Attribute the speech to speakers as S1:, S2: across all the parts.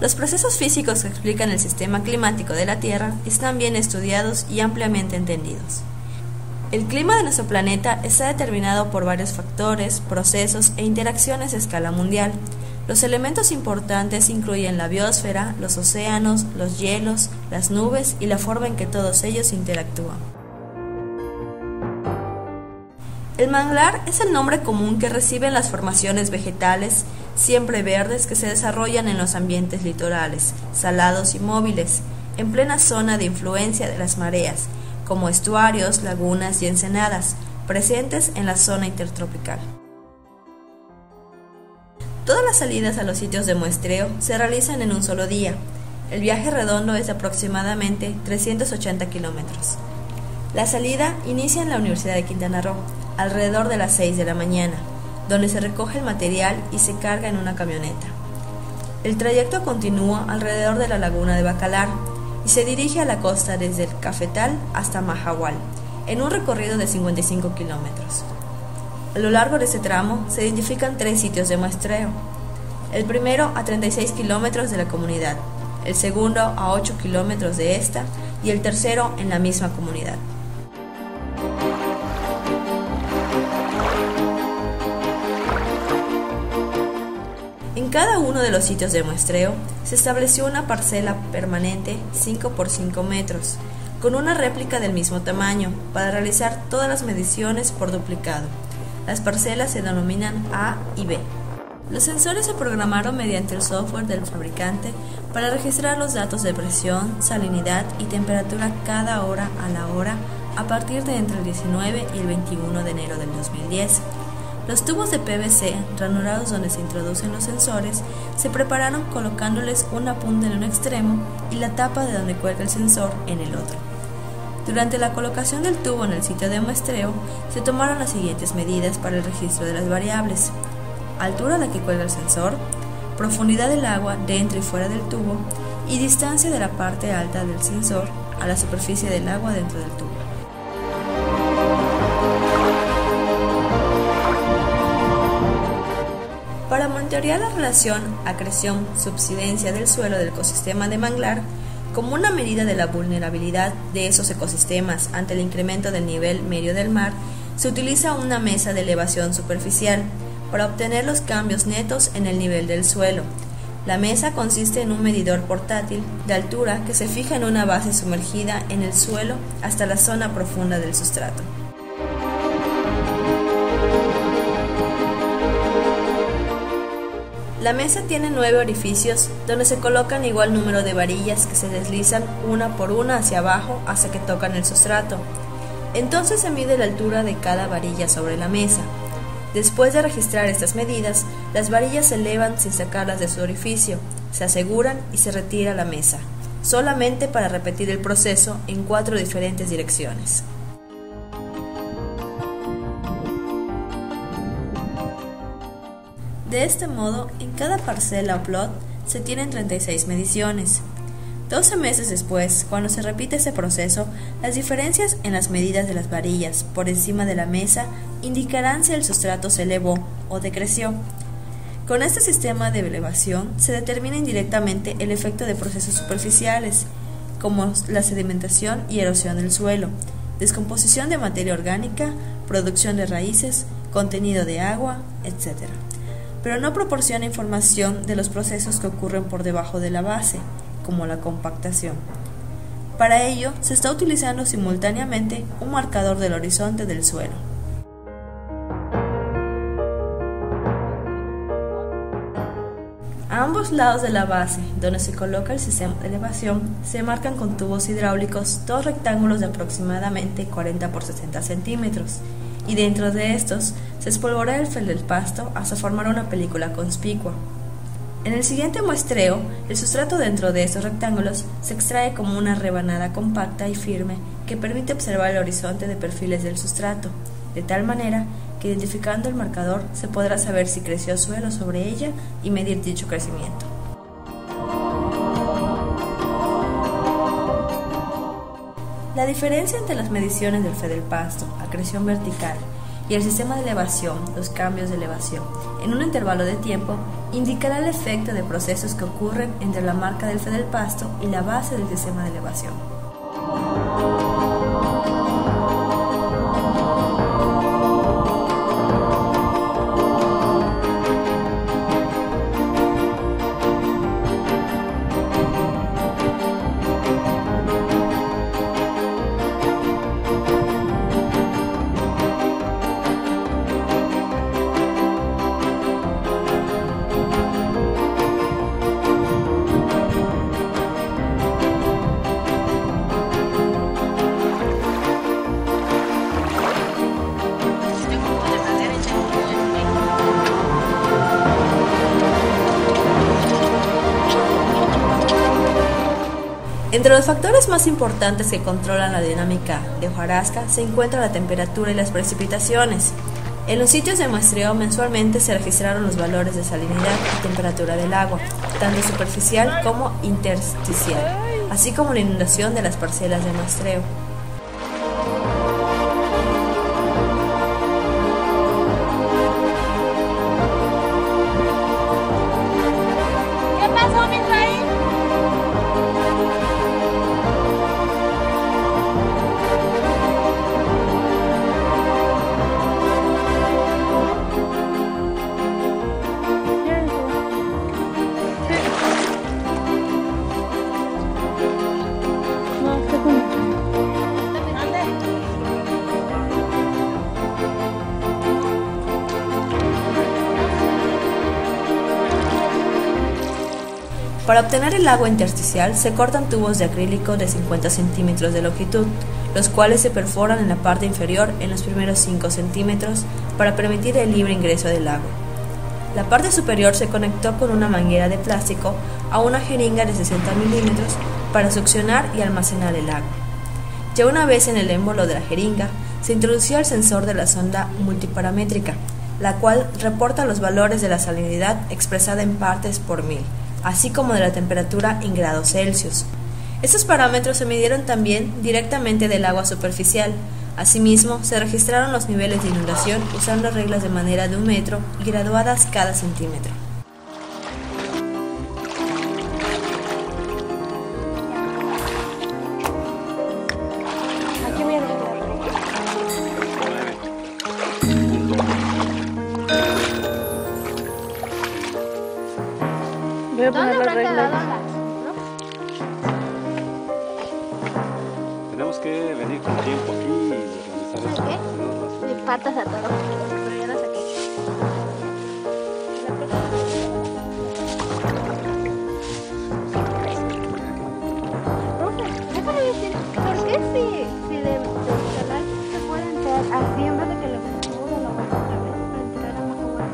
S1: Los procesos físicos que explican el sistema climático de la Tierra están bien estudiados y ampliamente entendidos. El clima de nuestro planeta está determinado por varios factores, procesos e interacciones a escala mundial. Los elementos importantes incluyen la biosfera, los océanos, los hielos, las nubes y la forma en que todos ellos interactúan. El manglar es el nombre común que reciben las formaciones vegetales siempre verdes que se desarrollan en los ambientes litorales, salados y móviles, en plena zona de influencia de las mareas, como estuarios, lagunas y ensenadas, presentes en la zona intertropical. Todas las salidas a los sitios de muestreo se realizan en un solo día. El viaje redondo es de aproximadamente 380 kilómetros. La salida inicia en la Universidad de Quintana Roo, alrededor de las 6 de la mañana, donde se recoge el material y se carga en una camioneta. El trayecto continúa alrededor de la laguna de Bacalar y se dirige a la costa desde el Cafetal hasta Mahahual, en un recorrido de 55 kilómetros. A lo largo de este tramo se identifican 3 sitios de muestreo. El primero a 36 kilómetros de la comunidad, el segundo a 8 kilómetros de esta y el tercero en la misma comunidad. En cada uno de los sitios de muestreo se estableció una parcela permanente 5 por 5 metros, con una réplica del mismo tamaño, para realizar todas las mediciones por duplicado. Las parcelas se denominan A y B. Los sensores se programaron mediante el software del fabricante para registrar los datos de presión, salinidad y temperatura cada hora a la hora a partir de entre el 19 y el 21 de enero del 2010. Los tubos de PVC ranurados donde se introducen los sensores se prepararon colocándoles una punta en un extremo y la tapa de donde cuelga el sensor en el otro. Durante la colocación del tubo en el sitio de muestreo, se tomaron las siguientes medidas para el registro de las variables: altura a la que cuelga el sensor, profundidad del agua dentro y fuera del tubo y distancia de la parte alta del sensor a la superficie del agua dentro del tubo. Para monitorear la relación acreción-subsidencia del suelo del ecosistema de manglar, como una medida de la vulnerabilidad de esos ecosistemas ante el incremento del nivel medio del mar, se utiliza una mesa de elevación superficial para obtener los cambios netos en el nivel del suelo. La mesa consiste en un medidor portátil de altura que se fija en una base sumergida en el suelo hasta la zona profunda del sustrato. La mesa tiene 9 orificios donde se colocan igual número de varillas que se deslizan una por una hacia abajo hasta que tocan el sustrato. Entonces se mide la altura de cada varilla sobre la mesa. Después de registrar estas medidas, las varillas se elevan sin sacarlas de su orificio, se aseguran y se retira la mesa, solamente para repetir el proceso en 4 diferentes direcciones. De este modo, en cada parcela o plot se tienen 36 mediciones. 12 meses después, cuando se repite este proceso, las diferencias en las medidas de las varillas por encima de la mesa indicarán si el sustrato se elevó o decreció. Con este sistema de elevación se determina indirectamente el efecto de procesos superficiales, como la sedimentación y erosión del suelo, descomposición de materia orgánica, producción de raíces, contenido de agua, etc., pero no proporciona información de los procesos que ocurren por debajo de la base, como la compactación. Para ello, se está utilizando simultáneamente un marcador del horizonte del suelo. A ambos lados de la base, donde se coloca el sistema de elevación, se marcan con tubos hidráulicos 2 rectángulos de aproximadamente 40 por 60 centímetros, y dentro de estos se espolvorea el feldespasto hasta formar una película conspicua. En el siguiente muestreo, el sustrato dentro de estos rectángulos se extrae como una rebanada compacta y firme que permite observar el horizonte de perfiles del sustrato, de tal manera que identificando el marcador se podrá saber si creció suelo sobre ella y medir dicho crecimiento. La diferencia entre las mediciones del feldespasto, acreción vertical, y el sistema de elevación, los cambios de elevación, en un intervalo de tiempo, indicará el efecto de procesos que ocurren entre la marca del feldespato y la base del sistema de elevación. Entre los factores más importantes que controlan la dinámica de hojarasca se encuentra la temperatura y las precipitaciones. En los sitios de muestreo mensualmente se registraron los valores de salinidad y temperatura del agua, tanto superficial como intersticial, así como la inundación de las parcelas de muestreo.
S2: ¿Qué pasó, Misael?
S1: Para obtener el agua intersticial se cortan tubos de acrílico de 50 centímetros de longitud, los cuales se perforan en la parte inferior en los primeros 5 centímetros para permitir el libre ingreso del agua. La parte superior se conectó con una manguera de plástico a una jeringa de 60 milímetros para succionar y almacenar el agua. Ya una vez en el émbolo de la jeringa, se introdució el sensor de la sonda multiparamétrica, la cual reporta los valores de la salinidad expresada en partes por mil, así como de la temperatura en grados Celsius. Estos parámetros se midieron también directamente del agua superficial. Asimismo, se registraron los niveles de inundación usando reglas de madera de 1 metro y graduadas cada centímetro.
S2: Aquí viene.
S3: Voy a poner las reglas.
S4: Tenemos que venir con tiempo aquí y organizar esto.
S2: Mi patas a todo. Pero ya las saqué. Profe, déjame decir, ¿por qué si de instalar se puede entrar así en vez de que le pongan la vuelta otra vez para entrar a más agua?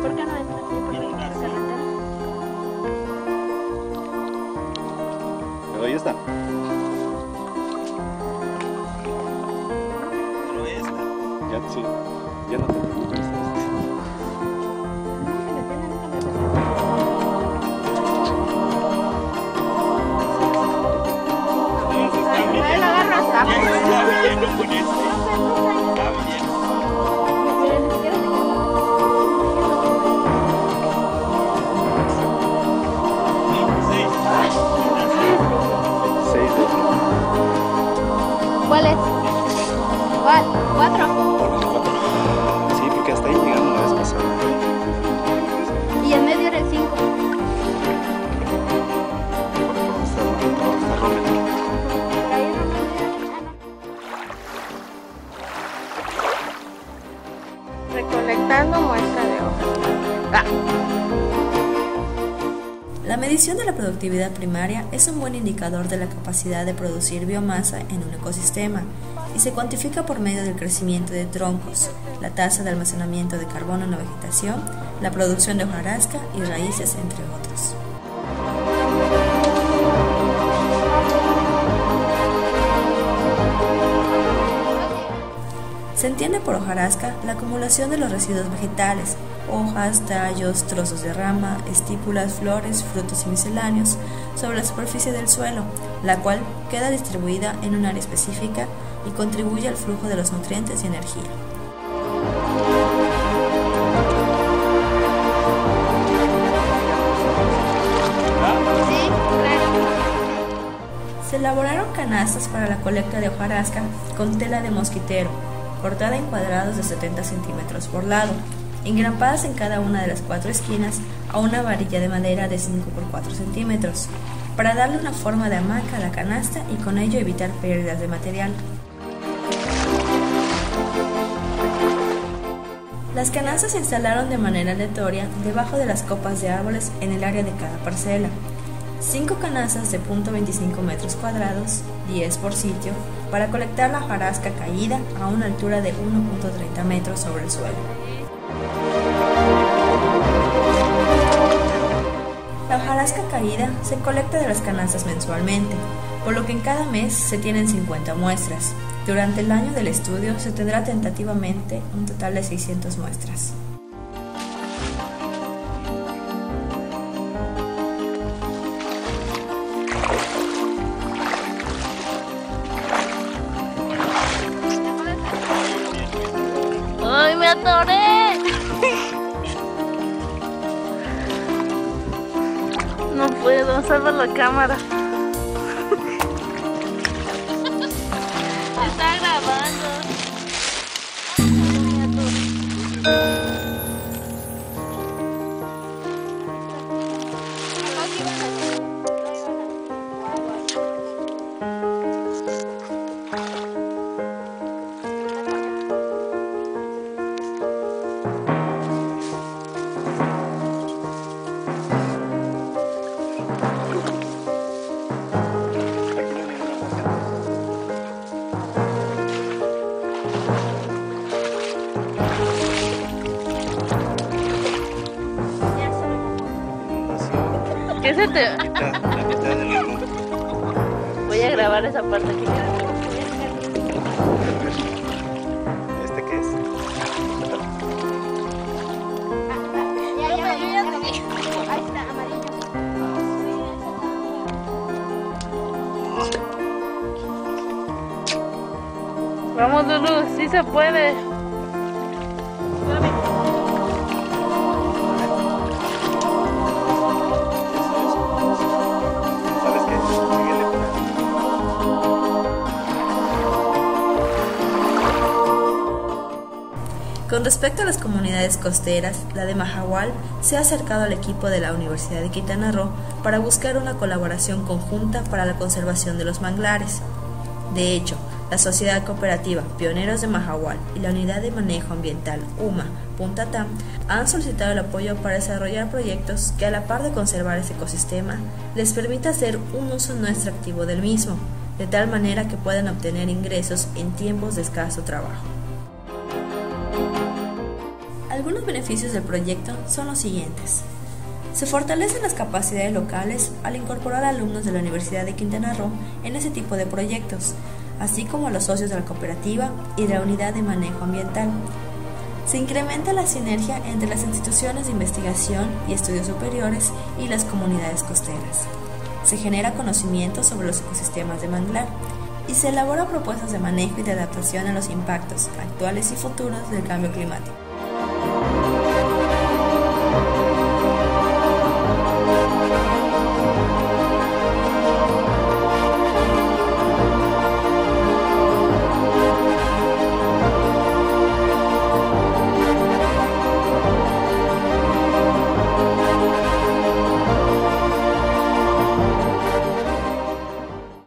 S2: ¿Por qué no entra así? Porque hay carretera.
S4: Pero ahí está. Ya, sí, ya no te preocupes.
S2: Ahí la agarro hasta. ¿Cuál es? ¿Cuál? 4.
S4: Sí, porque hasta ahí llegamos la vez pasada.
S2: Y en medio era el 5.
S3: Recolectando muestra de hojas.
S1: La medición de la productividad primaria es un buen indicador de la capacidad de producir biomasa en un ecosistema y se cuantifica por medio del crecimiento de troncos, la tasa de almacenamiento de carbono en la vegetación, la producción de hojarasca y raíces, entre otros. Se entiende por hojarasca la acumulación de los residuos vegetales, hojas, tallos, trozos de rama, estípulas, flores, frutos y misceláneos sobre la superficie del suelo, la cual queda distribuida en un área específica y contribuye al flujo de los nutrientes y energía. canastas para la colecta de hojarasca con tela de mosquitero, cortada en cuadrados de 70 centímetros por lado, engrampadas en cada una de las 4 esquinas a una varilla de madera de 5 por 4 centímetros, para darle una forma de hamaca a la canasta y con ello evitar pérdidas de material. Las canastas se instalaron de manera aleatoria debajo de las copas de árboles en el área de cada parcela. 5 canastas de 0.25 metros cuadrados, 10 por sitio, para colectar la hojarasca caída a una altura de 1.30 metros sobre el suelo. La hojarasca caída se colecta de las canastas mensualmente, por lo que en cada mes se tienen 50 muestras. Durante el año del estudio se tendrá tentativamente un total de 600 muestras.
S3: ¡Ay, me atoré! No puedo, salva la cámara. Está grabando. ¿Qué se te...?
S4: La mitad del limón.
S3: Voy a grabar esa parte aquí.
S4: ¿Este qué es?
S2: Ahí está, amarillo.
S3: Vamos, Lulu, sí se puede.
S4: ¿Sabes qué? Síguele con él.
S1: Con respecto a las comunidades costeras, la de Mahahual se ha acercado al equipo de la Universidad de Quintana Roo para buscar una colaboración conjunta para la conservación de los manglares. De hecho, la Sociedad Cooperativa Pioneros de Mahahual y la Unidad de Manejo Ambiental UMA Punta Tam han solicitado el apoyo para desarrollar proyectos que, a la par de conservar este ecosistema, les permita hacer un uso no extractivo del mismo, de tal manera que puedan obtener ingresos en tiempos de escaso trabajo. Algunos beneficios del proyecto son los siguientes. Se fortalecen las capacidades locales al incorporar alumnos de la Universidad de Quintana Roo en ese tipo de proyectos, así como a los socios de la cooperativa y de la Unidad de Manejo Ambiental. Se incrementa la sinergia entre las instituciones de investigación y estudios superiores y las comunidades costeras. Se genera conocimiento sobre los ecosistemas de manglar y se elaboran propuestas de manejo y de adaptación a los impactos actuales y futuros del cambio climático.